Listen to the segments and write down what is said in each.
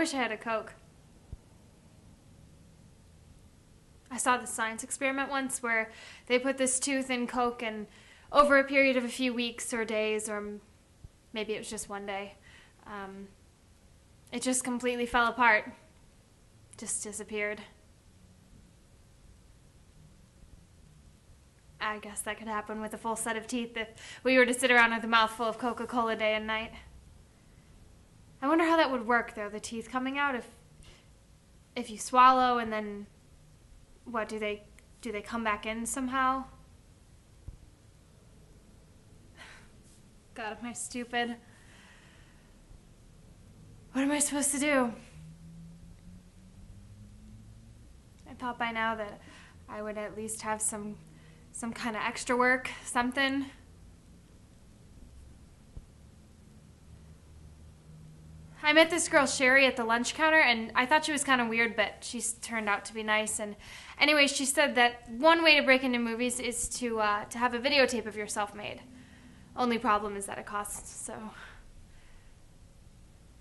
wish I had a Coke. I saw this science experiment once where they put this tooth in Coke and over a period of a few weeks or days, or maybe it was just one day, it just completely fell apart. Just disappeared. I guess that could happen with a full set of teeth if we were to sit around with a mouthful of Coca-Cola day and night. I wonder how that would work, though, the teeth coming out, if you swallow and then, what, do they come back in somehow? God, am I stupid? What am I supposed to do? I thought by now that I would at least have some kind of extra work, something. I met this girl, Sherry, at the lunch counter, and I thought she was kind of weird, but she turned out to be nice. And anyway, she said that one way to break into movies is to have a videotape of yourself made. Only problem is that it costs, so.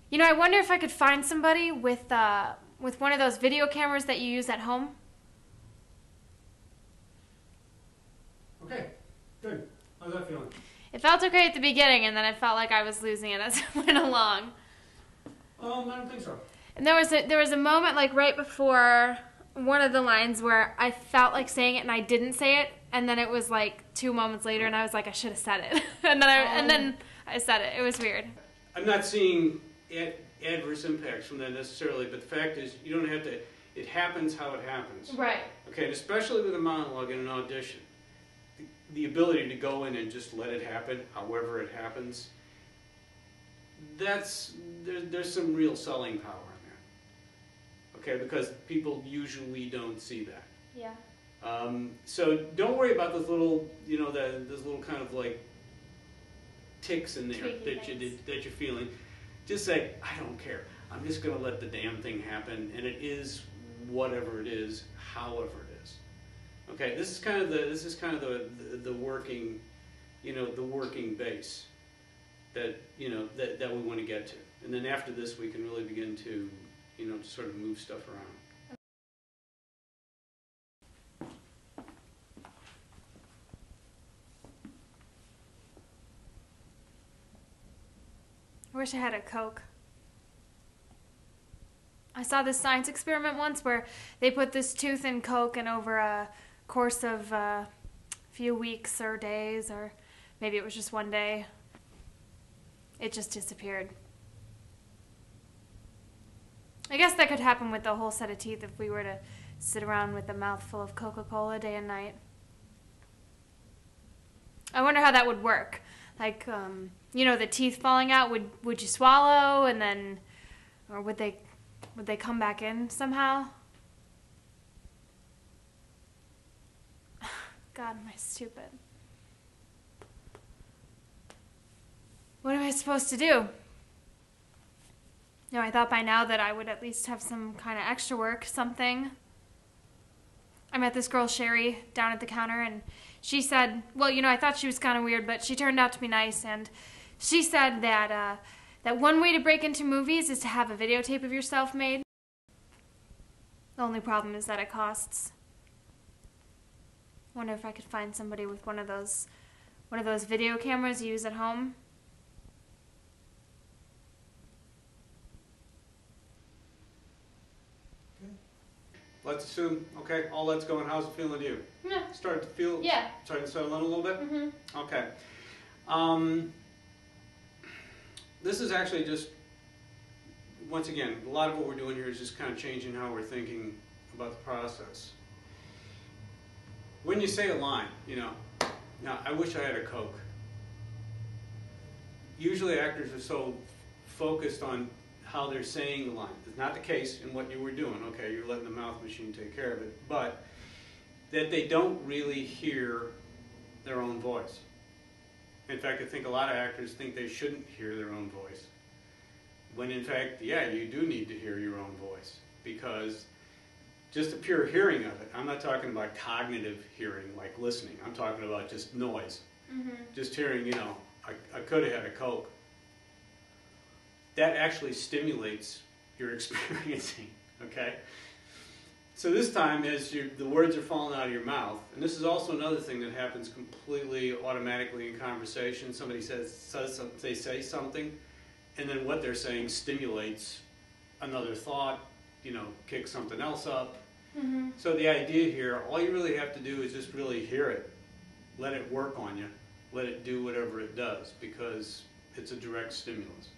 You know, I wonder if I could find somebody with one of those video cameras that you use at home. Okay, good. How's that feeling? It felt okay at the beginning, and then I felt like I was losing it as I went along. I don't think so. And there was a moment, like right before one of the lines, where I felt like saying it and I didn't say it, and then it was like 2 moments later, and I was like, I should have said it, and then I said it. It was weird. I'm not seeing adverse impacts from that necessarily, but the fact is, you don't have to. It happens how it happens. Right. Okay, and especially with a monologue in an audition, the ability to go in and just let it happen, however it happens. There's some real selling power in that. Okay, because people usually don't see that. Yeah. So don't worry about those little, those little kind of like ticks in there that you're feeling. Just say, I don't care. I'm just going to let the damn thing happen, and it is whatever it is, however it is. Okay, this is kind of the working, the working base that that we want to get to, and then after this we can really begin to to sort of move stuff around. I wish I had a Coke. I saw this science experiment once where they put this tooth in Coke, and over a course of a few weeks or days, or maybe it was just one day, it just disappeared. I guess that could happen with the whole set of teeth if we were to sit around with a mouthful of Coca-Cola day and night. I wonder how that would work. Like, the teeth falling out, would you swallow and then, or would they come back in somehow? God, am I stupid? What am I supposed to do? I thought by now that I would at least have some kind of extra work, something. I met this girl, Sherry, down at the counter, and she said, well, I thought she was kind of weird, but she turned out to be nice, and she said that one way to break into movies is to have a videotape of yourself made. The only problem is that it costs. Wonder if I could find somebody with one of those video cameras you use at home. Let's assume, okay, all that's going. How's it feeling to you? Yeah. Starting to feel? Yeah. Starting to settle in a little bit? Mm-hmm. Okay. This is actually just, once again, a lot of what we're doing here is just kind of changing how we're thinking about the process. When you say a line, now, I wish I had a Coke. Usually actors are so focused on how they're saying the line. It's not the case in what you were doing. Okay, you're letting the mouth machine take care of it, but that they don't really hear their own voice. In fact, I think a lot of actors think they shouldn't hear their own voice. When in fact, yeah, you do need to hear your own voice, because just the pure hearing of it, I'm not talking about cognitive hearing like listening, I'm talking about just noise. Mm-hmm. Just hearing, I could have had a Coke. That actually stimulates you're experiencing, okay? So this time, as the words are falling out of your mouth, and this is also another thing that happens completely automatically in conversation. Somebody they say something, and then what they're saying stimulates another thought, kicks something else up. Mm-hmm. So the idea here, all you really have to do is just really hear it, let it work on you, let it do whatever it does, because it's a direct stimulus.